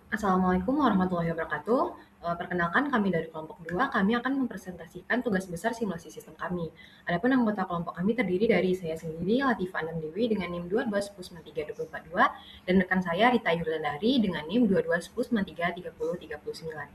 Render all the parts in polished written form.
Assalamualaikum warahmatullahi wabarakatuh. Perkenalkan kami dari kelompok 2, kami akan mempresentasikan tugas besar simulasi sistem kami. Adapun anggota kelompok kami terdiri dari saya sendiri, Latifah Anandewi dengan NIM 22109324 dan rekan saya Rita Yulandari dengan NIM 2210933039.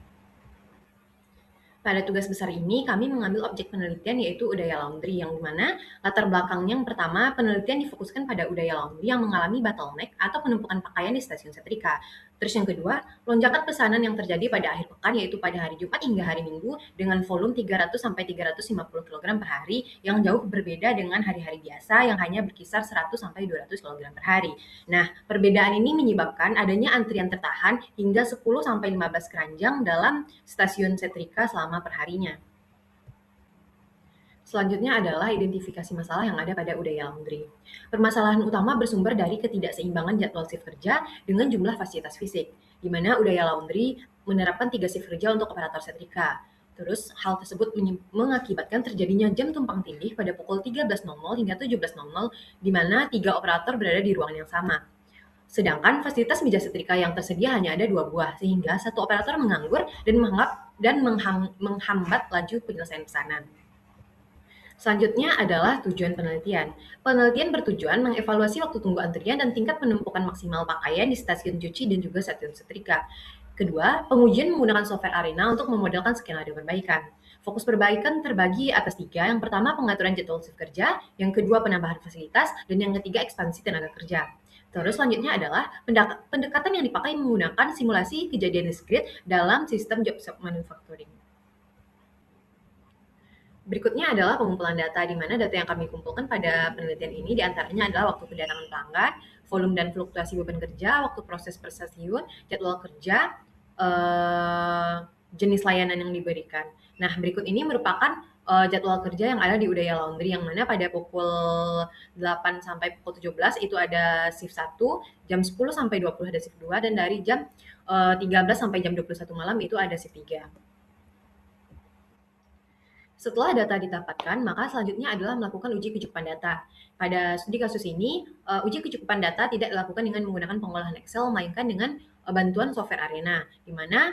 Pada tugas besar ini, kami mengambil objek penelitian yaitu Udaya Laundry, yang dimana latar belakangnya yang pertama, penelitian difokuskan pada Udaya Laundry yang mengalami bottleneck atau penumpukan pakaian di stasiun setrika. Terus yang kedua, lonjakan pesanan yang terjadi pada akhir pekan yaitu pada hari Jumat hingga hari Minggu dengan volume 300 sampai 350 kg per hari yang jauh berbeda dengan hari-hari biasa yang hanya berkisar 100 sampai 200 kg per hari. Nah, perbedaan ini menyebabkan adanya antrian tertahan hingga 10 sampai 15 keranjang dalam stasiun setrika selama perharinya. Selanjutnya adalah identifikasi masalah yang ada pada Udaya Laundry. Permasalahan utama bersumber dari ketidakseimbangan jadwal shift kerja dengan jumlah fasilitas fisik, di mana Udaya Laundry menerapkan 3 shift kerja untuk operator setrika. Terus, hal tersebut mengakibatkan terjadinya jam tumpang tindih pada pukul 13.00 hingga 17.00, di mana 3 operator berada di ruangan yang sama. Sedangkan fasilitas meja setrika yang tersedia hanya ada 2 buah, sehingga satu operator menganggur dan menghambat laju penyelesaian pesanan. Selanjutnya adalah tujuan penelitian. Penelitian bertujuan mengevaluasi waktu tunggu antrian dan tingkat penumpukan maksimal pakaian di stasiun cuci dan juga stasiun setrika. Kedua, pengujian menggunakan software Arena untuk memodelkan skenario perbaikan. Fokus perbaikan terbagi atas 3. Yang pertama, pengaturan jadwal shift kerja. Yang kedua, penambahan fasilitas. Dan yang ketiga, ekspansi tenaga kerja. Terus selanjutnya adalah pendekatan yang dipakai menggunakan simulasi kejadian diskrit dalam sistem job shop manufacturing. Berikutnya adalah pengumpulan data, di mana data yang kami kumpulkan pada penelitian ini diantaranya adalah waktu kedatangan pelanggan, volume dan fluktuasi beban kerja, waktu proses per stasiun, jadwal kerja, jenis layanan yang diberikan. Nah, berikut ini merupakan jadwal kerja yang ada di Udaya Laundry, yang mana pada pukul 8 sampai pukul 17 itu ada shift 1, jam 10 sampai 20 ada shift 2, dan dari jam 13 sampai jam 21 malam itu ada shift 3. Setelah data didapatkan, maka selanjutnya adalah melakukan uji kecukupan data. Pada studi kasus ini, uji kecukupan data tidak dilakukan dengan menggunakan pengolahan Excel, melainkan dengan bantuan software Arena, di mana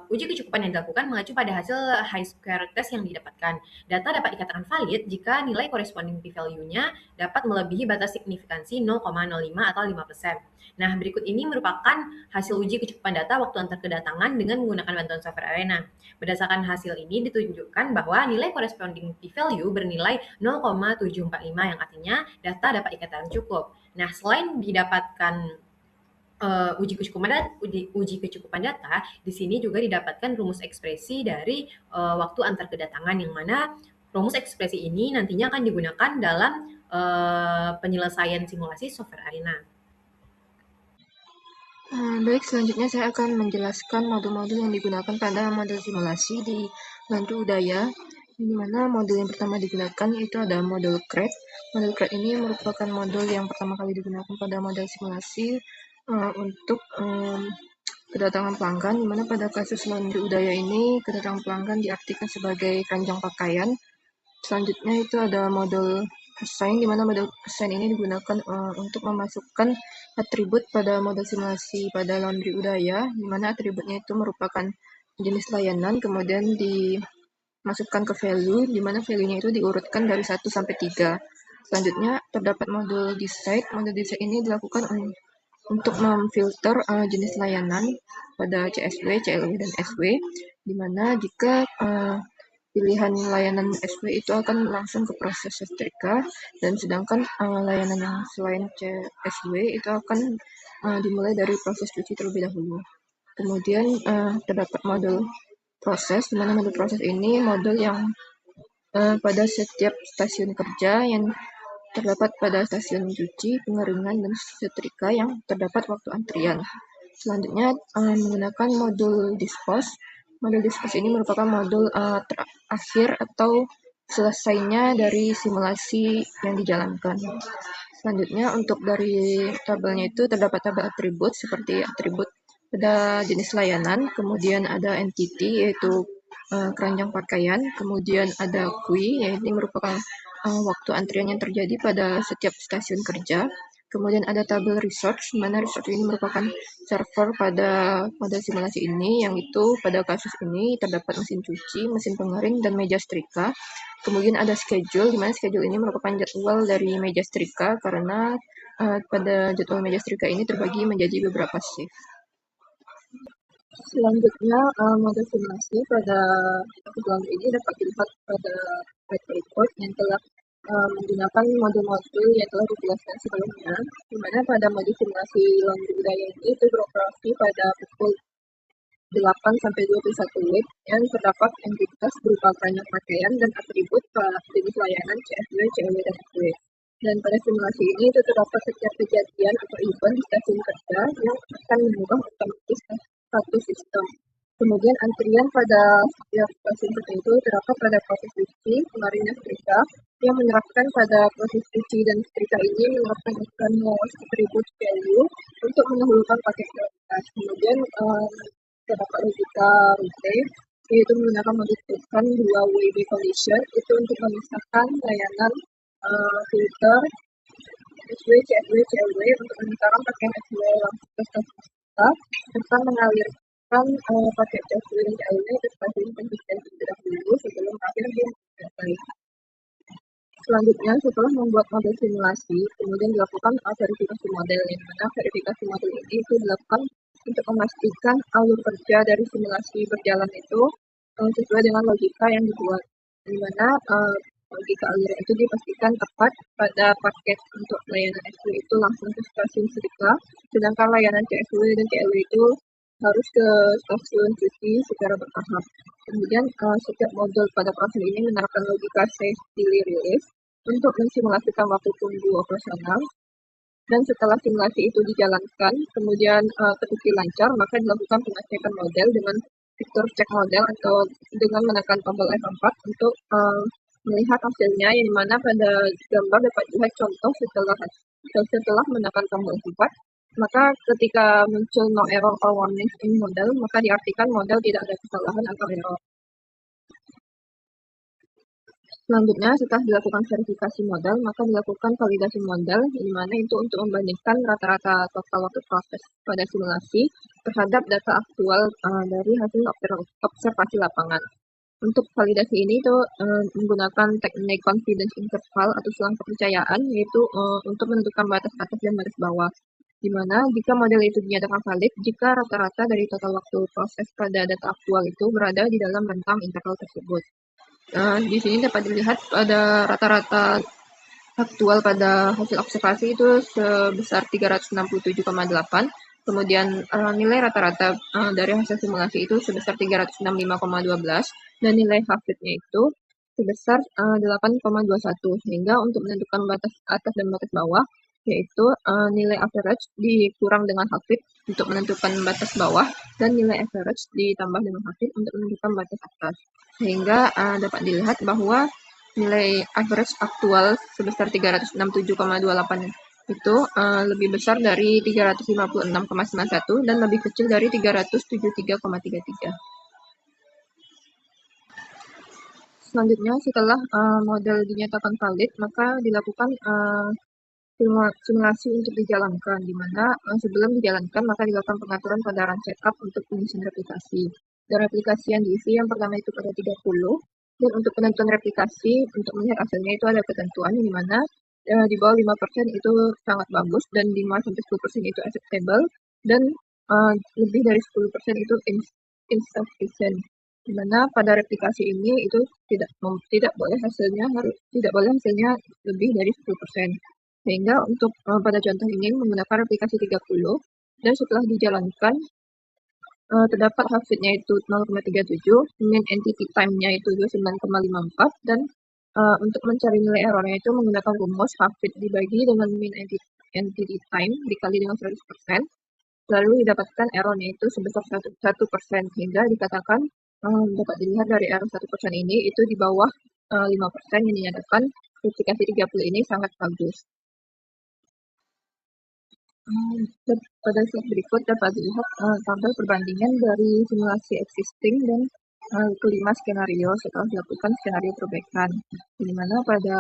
uji kecukupan yang dilakukan mengacu pada hasil high square test yang didapatkan. Data dapat dikatakan valid jika nilai corresponding p-value-nya dapat melebihi batas signifikansi 0,05 atau 5%. Nah, berikut ini merupakan hasil uji kecukupan data waktu antar kedatangan dengan menggunakan bantuan software Arena. Berdasarkan hasil ini ditunjukkan bahwa nilai corresponding p-value bernilai 0,745, yang artinya data dapat dikatakan cukup. Nah, selain didapatkan uji kecukupan data, di sini juga didapatkan rumus ekspresi dari waktu antar kedatangan, yang mana rumus ekspresi ini nantinya akan digunakan dalam penyelesaian simulasi software Arena. Baik, selanjutnya saya akan menjelaskan modul-modul yang digunakan pada model simulasi di Laundry Udaya, di mana modul yang pertama digunakan yaitu ada modul CRED. Modul CRED ini merupakan modul yang pertama kali digunakan pada model simulasi untuk kedatangan pelanggan, di mana pada kasus Laundry Udaya ini kedatangan pelanggan diartikan sebagai keranjang pakaian. Selanjutnya itu ada modul assign, di mana modul assign ini digunakan untuk memasukkan atribut pada model simulasi pada Laundry Udaya, di mana atributnya itu merupakan jenis layanan, kemudian dimasukkan ke value, di mana value-nya itu diurutkan dari 1 sampai 3. Selanjutnya terdapat modul decide. Modul decide ini dilakukan untuk memfilter jenis layanan pada CSW, CLW, dan SW, di mana jika pilihan layanan SW itu akan langsung ke proses setrika, dan sedangkan layanan yang selain CSW itu akan dimulai dari proses cuci terlebih dahulu. Kemudian terdapat modul proses, di mana modul proses ini modul yang pada setiap stasiun kerja yang terdapat pada stasiun cuci, pengeringan, dan setrika yang terdapat waktu antrian. Selanjutnya menggunakan modul dispose. Modul dispose ini merupakan modul terakhir atau selesainya dari simulasi yang dijalankan. Selanjutnya untuk dari tabelnya itu terdapat tabel atribut seperti atribut pada jenis layanan, kemudian ada entity yaitu keranjang pakaian, kemudian ada queue yaitu merupakan waktu antrian yang terjadi pada setiap stasiun kerja, Kemudian ada tabel research, di mana research ini merupakan server pada model simulasi ini, yang itu pada kasus ini terdapat mesin cuci, mesin pengering, dan meja setrika. Kemudian ada schedule, di mana schedule ini merupakan jadwal dari meja setrika, karena pada jadwal meja setrika ini terbagi menjadi beberapa shift. Selanjutnya, model simulasi pada video ini dapat dilihat pada track record yang telah menggunakan modul-modul yang telah dijelaskan sebelumnya, di mana pada modul simulasi laundry budaya ini itu beroperasi pada pukul 8 sampai 21 WIB yang terdapat entitas berupa banyak pakaian dan atribut jenis layanan CFW, CLW, dan FW. Dan pada simulasi ini itu terdapat setiap kejadian atau event di stasiun kerja yang akan mengubah otomatis satu sistem. Kemudian antrian pada setiap stasiun tertentu terdapat pada proses cuci, pengering, dan setrika yang menerapkan pada proses cuci dan setrika ini menerapkan aturan loss attribute value untuk mendahulukan paket prioritas. Kemudian terdapat logika rute, yaitu menggunakan membutuhkan dua WB condition itu untuk memisahkan layanan filter SW, CSW, CLW untuk memisahkan pakaian SW langsung ke stasiun kita, serta mengalirkan paket CSW dan CLW ke stasiun konsistensi terlebih dahulu sebelum akhir di selesai. Selanjutnya, setelah membuat model simulasi, kemudian dilakukan verifikasi model, yang mana verifikasi model ini itu dilakukan untuk memastikan alur kerja dari simulasi berjalan itu sesuai dengan logika yang dibuat, di mana logika alurnya itu dipastikan tepat pada paket untuk layanan SW itu langsung ke stasiun setrika, sedangkan layanan CSW dan CLW itu harus ke stasiun cuci secara bertahap. Kemudian setiap modul pada proses ini menerapkan logika safety release untuk mensimulasikan waktu tunggu operasional. Dan setelah simulasi itu dijalankan, kemudian terbukti lancar, maka dilakukan pengecekan model dengan fitur cek model atau dengan menekan tombol F4 untuk melihat hasilnya, yang dimana pada gambar dapat dilihat contoh setelah menekan tombol F4, maka ketika muncul no error or warning in model, maka diartikan model tidak ada kesalahan atau error. Selanjutnya, setelah dilakukan verifikasi model, maka dilakukan validasi model, di mana itu untuk membandingkan rata-rata total waktu proses pada simulasi terhadap data aktual dari hasil observasi lapangan. Untuk validasi ini itu menggunakan teknik confidence interval atau selang kepercayaan, yaitu untuk menentukan batas atas dan batas bawah, di mana jika model itu dinyatakan valid jika rata-rata dari total waktu proses pada data aktual itu berada di dalam rentang interval tersebut. Di sini dapat dilihat pada rata-rata aktual pada hasil observasi itu sebesar 367,8, kemudian nilai rata-rata dari hasil simulasi itu sebesar 365,12, dan nilai H-fit-nya itu sebesar 8,21, sehingga untuk menentukan batas atas dan batas bawah, yaitu nilai average dikurang dengan H-fit untuk menentukan batas bawah, dan nilai average ditambah dengan H-fit untuk menentukan batas atas. Sehingga dapat dilihat bahwa nilai average aktual sebesar 367,28 itu lebih besar dari 356,91 dan lebih kecil dari 373,33. Selanjutnya, setelah model dinyatakan valid, maka dilakukan simulasi untuk dijalankan, di mana sebelum dijalankan maka dilakukan pengaturan pada run setup untuk pengisian replikasi. Dan replikasi yang diisi yang pertama itu pada 30, dan untuk penentuan replikasi untuk melihat hasilnya itu ada ketentuan di mana di bawah 5% itu sangat bagus, dan 5-10% itu acceptable, dan lebih dari 10% itu insufficient, di mana pada replikasi ini itu tidak boleh hasilnya lebih dari 10%. Sehingga untuk pada contoh ini menggunakan replikasi 30, dan setelah dijalankan terdapat H-fit-nya itu 0,37, mean entity time-nya itu 29,54, dan untuk mencari nilai error-nya itu menggunakan rumus H-fit dibagi dengan mean entity time dikali dengan 100%, lalu didapatkan error-nya itu sebesar 1%, sehingga dikatakan dapat dilihat dari error 1% ini itu di bawah 5% yang dinyatakan replikasi 30 ini sangat bagus. Pada slide berikut dapat dilihat tabel perbandingan dari simulasi existing dan kelima skenario setelah dilakukan skenario perbaikan, di mana pada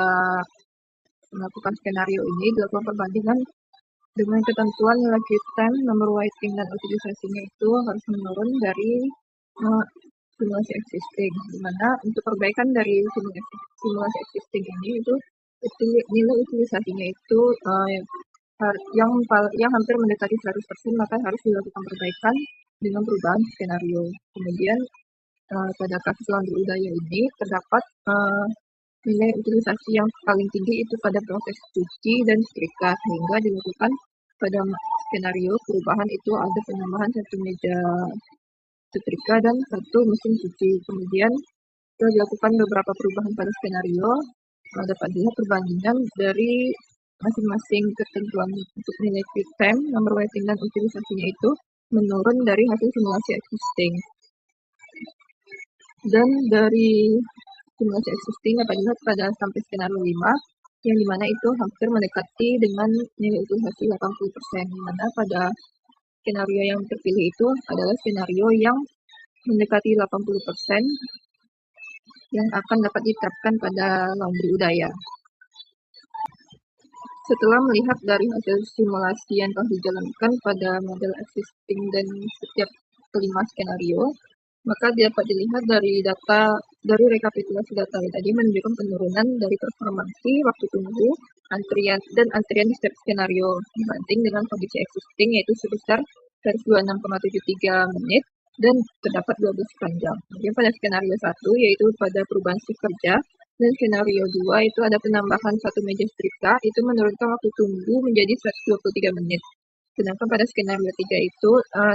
melakukan skenario ini dilakukan perbandingan Dengan ketentuan nilai QTime, number waiting, dan utilisasinya itu harus menurun dari simulasi existing, di mana untuk perbaikan dari simulasi existing ini itu nilai utilisasinya itu yang hampir mendekati 100%, maka harus dilakukan perbaikan dengan perubahan skenario. Kemudian pada kasus laundry udaya ini terdapat nilai utilisasi yang paling tinggi itu pada proses cuci dan setrika, sehingga dilakukan pada skenario perubahan itu ada penambahan satu meja setrika dan satu mesin cuci. Kemudian setelah dilakukan beberapa perubahan pada skenario, dapat dilihat perbandingan dari masing-masing ketentuan untuk nilai QTime, number waiting, dan utilisasinya itu menurun dari hasil simulasi existing. Dan dari simulasi existing dapat dilihat pada sampai skenario 5, yang dimana itu hampir mendekati dengan nilai utilisasi 80%, dimana pada skenario yang terpilih itu adalah skenario yang mendekati 80% yang akan dapat diterapkan pada laundry udaya. Setelah melihat dari hasil simulasi yang telah dijalankan pada model existing dan setiap kelima skenario, maka dapat dilihat dari rekapitulasi data tadi menunjukkan penurunan dari performansi waktu tunggu antrian di setiap skenario dibanding dengan kondisi existing, yaitu sebesar 126,73 menit dan terdapat 12 jam. Kemudian pada skenario 1, yaitu pada perubahan shift kerja, dan skenario 2 itu ada penambahan satu meja setrika, itu menurunkan waktu tunggu menjadi 123 menit. Sedangkan pada skenario 3 itu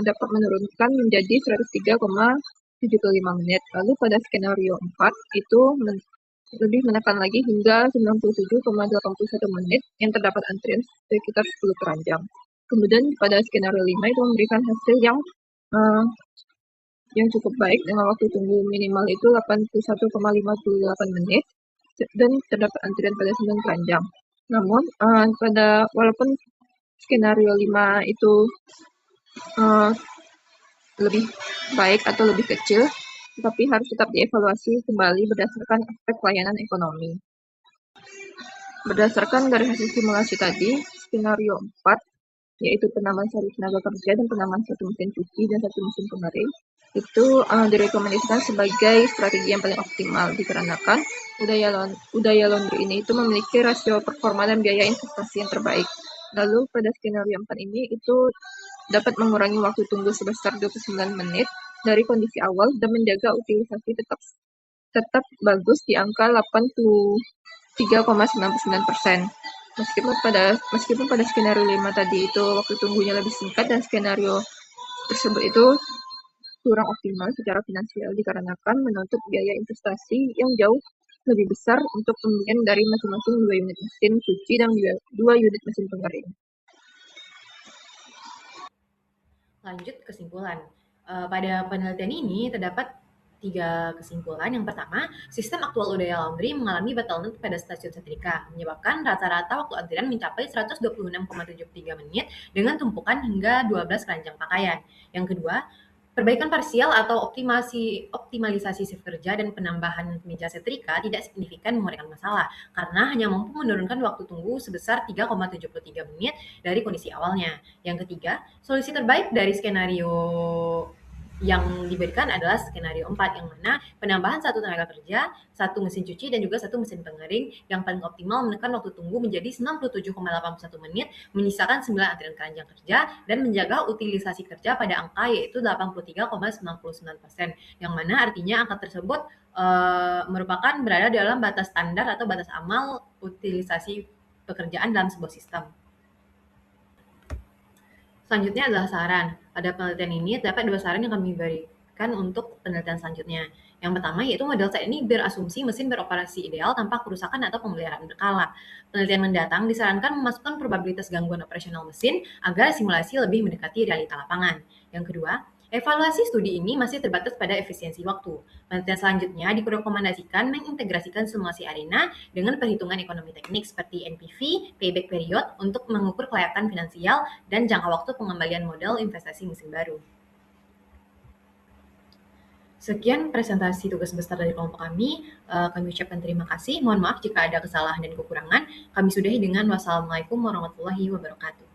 dapat menurunkan menjadi 103,75 menit. Lalu pada skenario 4 itu lebih menekan lagi hingga 97,81 menit yang terdapat antrian sekitar 10 keranjang. Kemudian pada skenario 5 itu memberikan hasil yang cukup baik dengan waktu tunggu minimal itu 81,58 menit dan terdapat antrian pada 9 keranjang. Namun walaupun skenario 5 itu lebih baik atau lebih kecil, tetapi harus tetap dievaluasi kembali berdasarkan aspek pelayanan ekonomi. Berdasarkan dari hasil simulasi tadi, skenario 4, yaitu penambahan satu tenaga kerja dan penambahan satu mesin cuci dan satu mesin pengering, itu direkomendasikan sebagai strategi yang paling optimal, dikarenakan udaya laundry ini itu memiliki rasio performa dan biaya investasi yang terbaik. Lalu pada skenario 4 ini itu dapat mengurangi waktu tunggu sebesar 29 menit dari kondisi awal dan menjaga utilisasi tetap bagus di angka 83,99%. Meskipun pada skenario 5 tadi itu waktu tunggunya lebih singkat dan skenario tersebut itu kurang optimal secara finansial dikarenakan menuntut biaya investasi yang jauh lebih besar untuk pembelian dari masing-masing 2 unit mesin cuci dan 2 unit mesin pengering. Lanjut kesimpulan. Pada penelitian ini terdapat 3 kesimpulan. Yang pertama, sistem aktual udaya laundry mengalami bottleneck pada stasiun setrika, menyebabkan rata-rata waktu antrian mencapai 126,73 menit dengan tumpukan hingga 12 keranjang pakaian. Yang kedua, perbaikan parsial atau optimalisasi shift kerja dan penambahan meja setrika tidak signifikan mengurangi masalah, karena hanya mampu menurunkan waktu tunggu sebesar 3,73 menit dari kondisi awalnya. Yang ketiga, solusi terbaik dari skenario yang diberikan adalah skenario 4, yang mana penambahan satu tenaga kerja, satu mesin cuci, dan juga satu mesin pengering yang paling optimal menekan waktu tunggu menjadi 97,81 menit, menyisakan 9 antrian keranjang kerja, dan menjaga utilisasi kerja pada angka yaitu 83,99%, yang mana artinya angka tersebut merupakan berada dalam batas standar atau batas amal utilisasi pekerjaan dalam sebuah sistem. Selanjutnya adalah saran. Pada penelitian ini terdapat 2 saran yang kami berikan untuk penelitian selanjutnya. Yang pertama yaitu model set ini berasumsi mesin beroperasi ideal tanpa kerusakan atau pemeliharaan berkala. Penelitian mendatang disarankan memasukkan probabilitas gangguan operasional mesin agar simulasi lebih mendekati realita lapangan. Yang kedua, evaluasi studi ini masih terbatas pada efisiensi waktu. Penelitian selanjutnya direkomendasikan mengintegrasikan simulasi arena dengan perhitungan ekonomi teknik seperti NPV, payback period untuk mengukur kelayakan finansial dan jangka waktu pengembalian modal investasi mesin baru. Sekian presentasi tugas besar dari kelompok kami. Kami ucapkan terima kasih. Mohon maaf jika ada kesalahan dan kekurangan. Kami sudahi dengan wassalamualaikum warahmatullahi wabarakatuh.